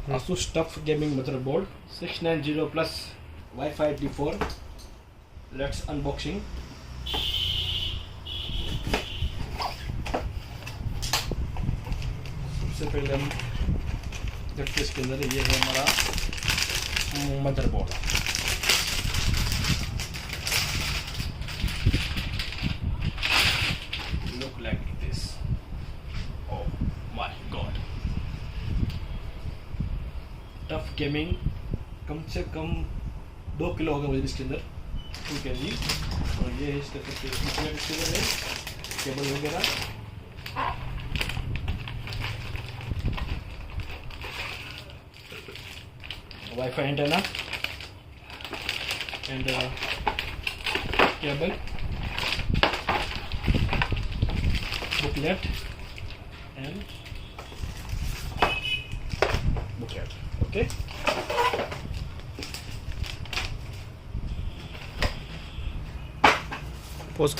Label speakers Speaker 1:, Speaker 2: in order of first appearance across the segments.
Speaker 1: Asus TUF gaming motherboard 690 plus Wi-Fi D4. Let's unboxing. सबसे पहले हम देखते इसके अंदर ये है हमारा motherboard. Look like this. Oh my god. TUF gaming कम से कम 2 किलो होगा मुझे इसके अंदर, 2 kg. और ये है इसके अंदर है केबल वगैरह. Wi-Fi antenna and cable, booklet and booklet. Okay. Pause.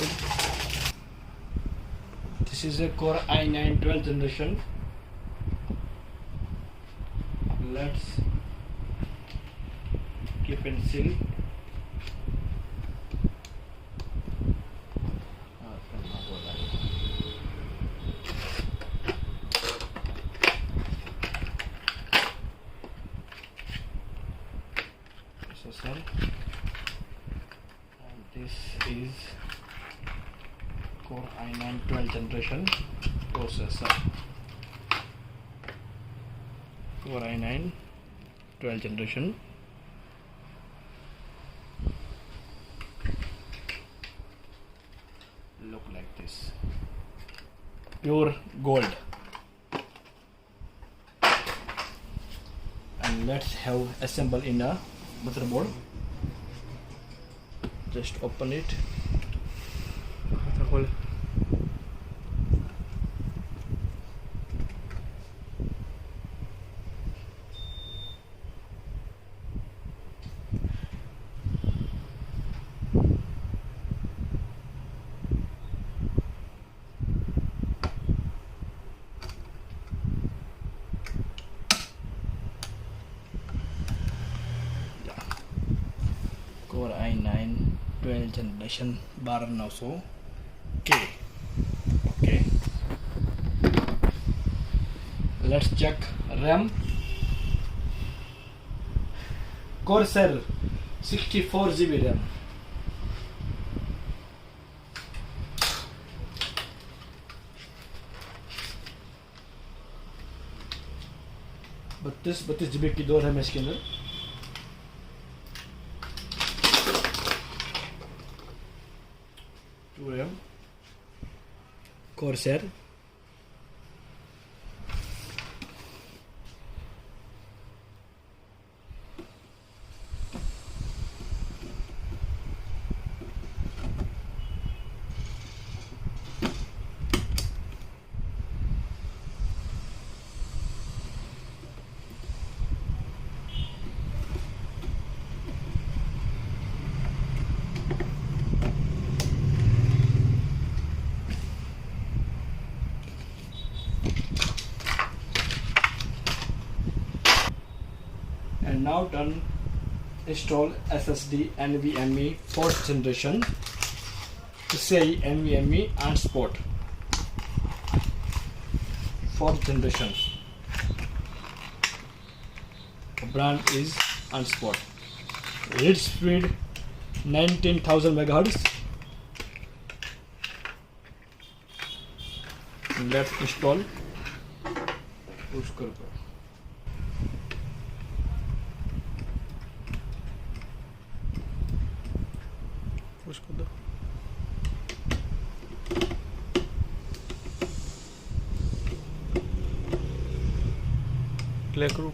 Speaker 1: This is a Core i9 12th generation. Let's clip and seal. And this is Core i9 12th generation processor. Core i9 12th generation. Look like this, pure gold. And let's have assemble in a motherboard. Just open it. The whole Core i9 12th generation 12900K. Okay. Let's check RAM. Corsair 64 GB RAM. बत्तीस GB की दो RAM है इसके अंदर. RAM Corsair. And now done install SSD NVMe 4th generation. PCIe NVMe unspot 4th generation. The brand is unspot. Read speed 19,000 MHz. Let's install. Push kar. Push कर दो. Play करो.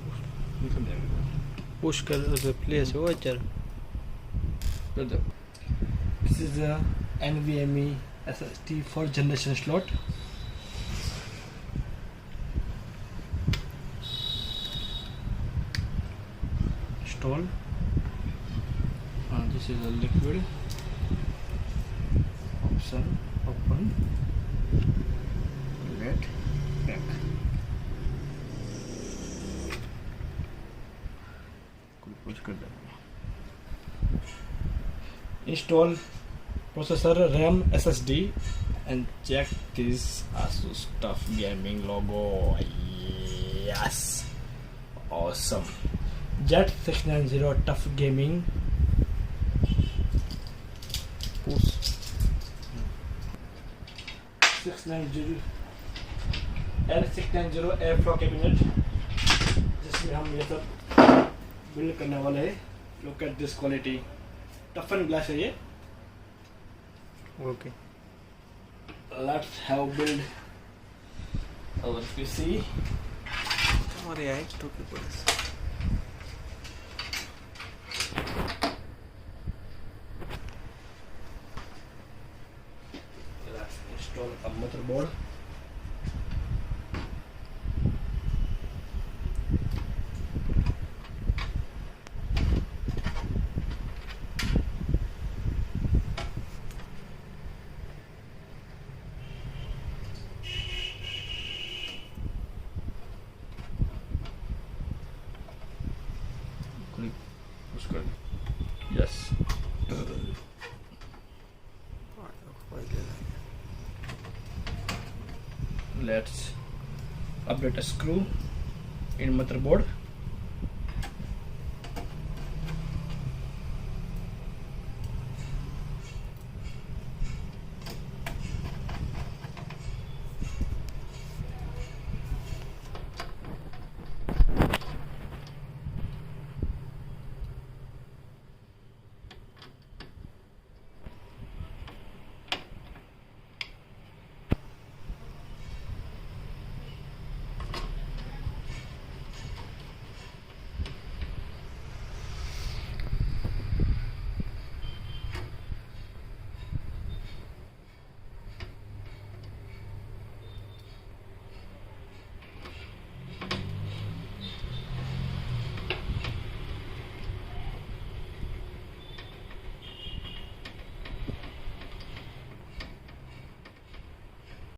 Speaker 1: Push कर play से वो चल. This is a NVMe SSD 4th generation slot. Install. This is a liquid. Option open, let back. कुछ कर देना. Install processor, RAM, SSD, and check this Asus TUF gaming logo. Yes, awesome. Z690 TUF gaming. Push 690 L690 airflow cabinet, जिसमें हम ये सब build करने वाले हैं. Look at this quality. टफन glass है ये.
Speaker 2: Okay.
Speaker 1: Let's have build our PC.
Speaker 2: और ये है तो क्या बोले?
Speaker 1: Let's install a motherboard. Push कर. Yes. Let's update a screw in motherboard.